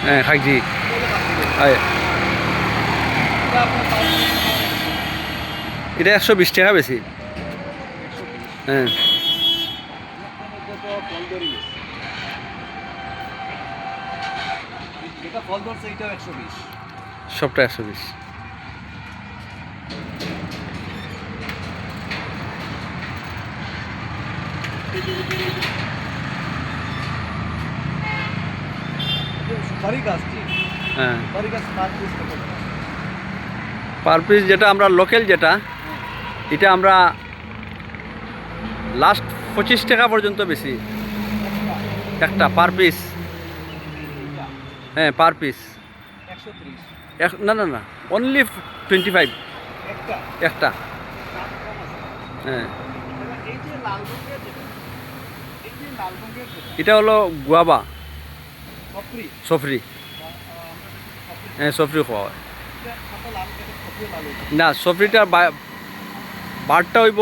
হ্যাঁ খাইছি। এটা 120 টাকা বেশি। হ্যাঁ সবটা 120। হ্যাঁ পার পিস যেটা আমরা লোকাল যেটা, এটা আমরা লাস্ট 25 টাকা পর্যন্ত বেশি একটা পার পিস। হ্যাঁ পার পিস না না না, অনলি 25 একটা। হ্যাঁ এটা হলো গুয়াবা সফরি। হ্যাঁ সফরি খাওয়া হয় না, সফরিটা বারটা হইব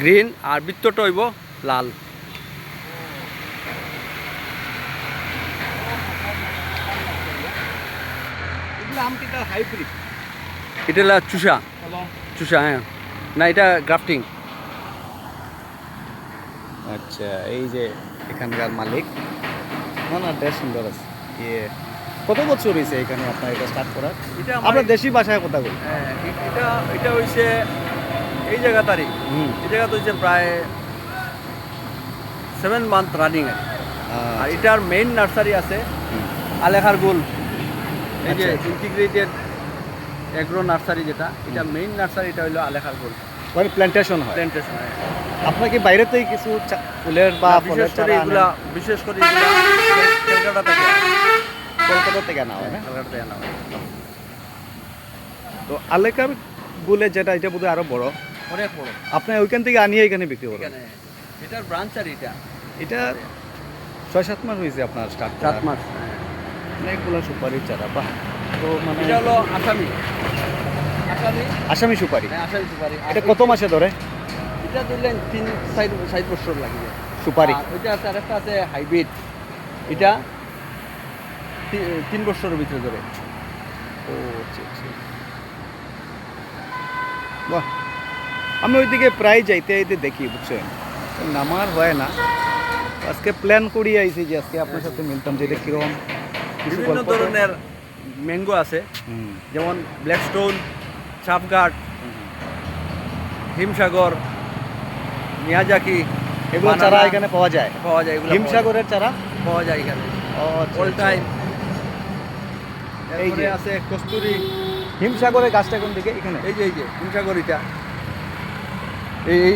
গ্রিন আর বৃত্তটা হইব লাল। এটা হলো চুষা চুষা। হ্যাঁ না এটা গ্রাফটিং। আচ্ছা এই যে এখানকার মালিক, না না বেশ সুন্দর আছে। কত বছর হয়েছে এখানে আপনার এটা স্টার্ট করার? এটা আমরা দেশি ভাষায় কথা বলি। হ্যাঁ এটা হইছে এই জায়গা তারিখ, এই জায়গা তো হচ্ছে প্রায় 7 মান্থ রানিং আর আর এটার মেইন নার্সারি আছে আলেখার গোল। এই যে ইন্টিগ্রেটেড এগ্রো নার্সারি যেটা, এটা মেইন নার্সারি, এটা হলো আলেখার গোল মানে প্ল্যান্টেশন হয়। প্ল্যান্টেশন। আপনার কি বাইরে থেকে কিছু ফুলের বা ফলের চারা এগুলা বিশেষ করে কলকাতা থেকে কলকাতা থেকে আনা হয় না? কলকাতা থেকে আনা হয়। তো আলেকার গুলে যেটা, এটা বোধহয় আরো বড়, অনেক বড়। আপনি ওইখান থেকে আনিয়ে এখানে বিক্রি করেন? এখানে এটার ব্রাঞ্চ আর এটা 6-7 মাস হয়েছে আপনার স্টার্ট? 7 মাস। অনেকগুলো সুপারির চারা। বাহ। তো মানে এটা হলো আসামি আসামি সুপারি। হ্যাঁ আসামি সুপারি। এটা কত মাসে ধরে? এটা ধরলেন 3-4 বছর লাগবে সুপারি। ওইটা আছে, আরেকটা আছে হাইব্রিড, এটা 3 বছরের ভিতরে ধরে। ও আচ্ছা আচ্ছা। বাহ, আমি ওইদিকে প্রায় যাইতে যাইতে দেখি, বুঝছেন, নামার হয় না। আজকে প্ল্যান করি আইছি যে আজকে আপনার সাথে মিলতাম, যে এটা কিরকম বিভিন্ন ধরনের ম্যাঙ্গো আছে, যেমন ব্ল্যাকস্টোন, চাপগার্ড, হিমসাগর, মিয়াজাকি, এগুলো চারা এখানে পাওয়া যায়? এগুলো হিমসাগরের চারা পাওয়া যায় এখানে অল টাইম। এই যে আছে কস্তুরি। হিমসাগরের গাছটা কোন দিকে? এখানে এই যে হিমসাগর, এটা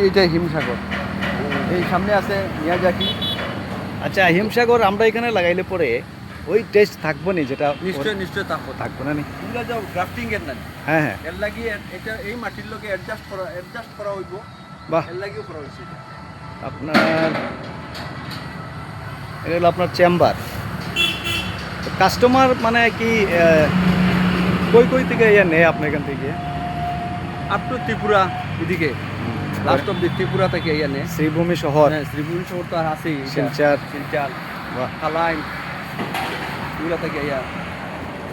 এইটা হিমসাগর। এই সামনে আছে মিয়াজাকি। আচ্ছা, হিমসাগর আমরা এখানে লাগাইলে পরে ওই টেস্ট থাকবো না? যেটা নিশ্চয় থাকবো না। এগুলো যাও গ্রাফটিং এর না। হ্যাঁ হ্যাঁ, এর লাগি এটা এই মাটির লোকে অ্যাডজাস্ট করা হইব। বাহ, এর লাগিও করা হইছে। আপনার এটা হলো আপনার চেম্বার। কাস্টমার মানে কি কই থেকে নেয় আপনার এখান থেকে? আপ টু ত্রিপুরা, এদিকে লাস্ট অব দি ত্রিপুরা থেকে নেয়। শ্রীভূমি শহর। হ্যাঁ শ্রীভূমি শহর তো আর আছেই, শিলচর, কালাইন, এগুলা থেকে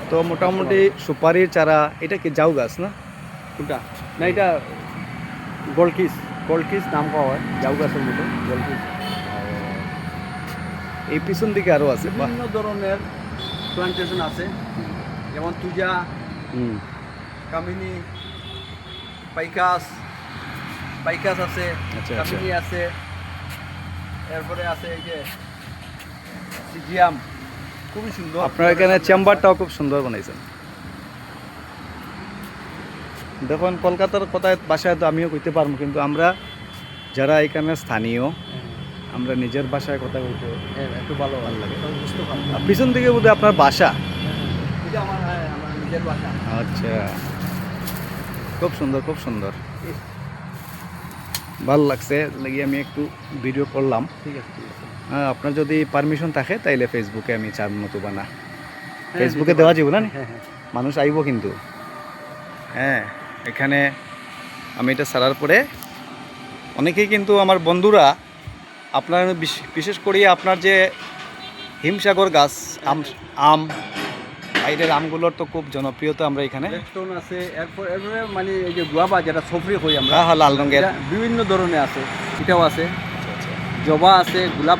তো মোটামুটি সুপারির চারা। এটা কি জাউ গাছ না? কোনটা? না এটা গোল্ডকিস নাম পাওয়া হয়, জাউ গাছের মতো গোল্ডকিস। এই পিছন দিকে আরো আছে বিভিন্ন ধরনের প্লান্টেশন আছে, যেমন তুজা, কামিনী, পাইকাস আছে, কামিনী আছে, এরপরে আছে এই যে সিজিয়াম, খুবই সুন্দর। আপনার এখানে চেম্বারটাও খুব সুন্দর বানাইছেন। দেখুন, কলকাতার কথায় বাসায় তো আমিও কইতে পারবো, কিন্তু আমরা যারা এখানে স্থানীয়, আমরা নিজের ভাষায় কথা বলতে একটু ভালো লাগে, বুঝতে পারবো। পিছন দিকে বোধহয় আপনার বাসা? এটা আমার নিজের বাসা। আচ্ছা, খুব সুন্দর খুব সুন্দর, ভালো লাগছে লাগি আমি একটু ভিডিও করলাম। ঠিক আছে। হ্যাঁ, আপনার যদি পারমিশন থাকে তাইলে ফেসবুকে আমি চার নতুবা না, ফেসবুকে দেওয়া যাবে না? মানুষ আইব কিন্তু। হ্যাঁ, এখানে আমি এটা ছাড়ার পরে অনেকেই কিন্তু আমার বন্ধুরা আপনার বিশেষ করে আপনার যে হিমসাগর গাছ আম আম বাইরের আমগুলোর তো খুব জনপ্রিয়তা আমরা এখানে। ব্ল্যাকস্টোন আছে, এরপরে মানে এই যে গুয়াবা যেটা সফরি কই আমরা, হ্যাঁ হ্যাঁ লাল রঙের। এটা বিভিন্ন ধরনের আছে, এটাও আছে, জবা আছে, গোলাপ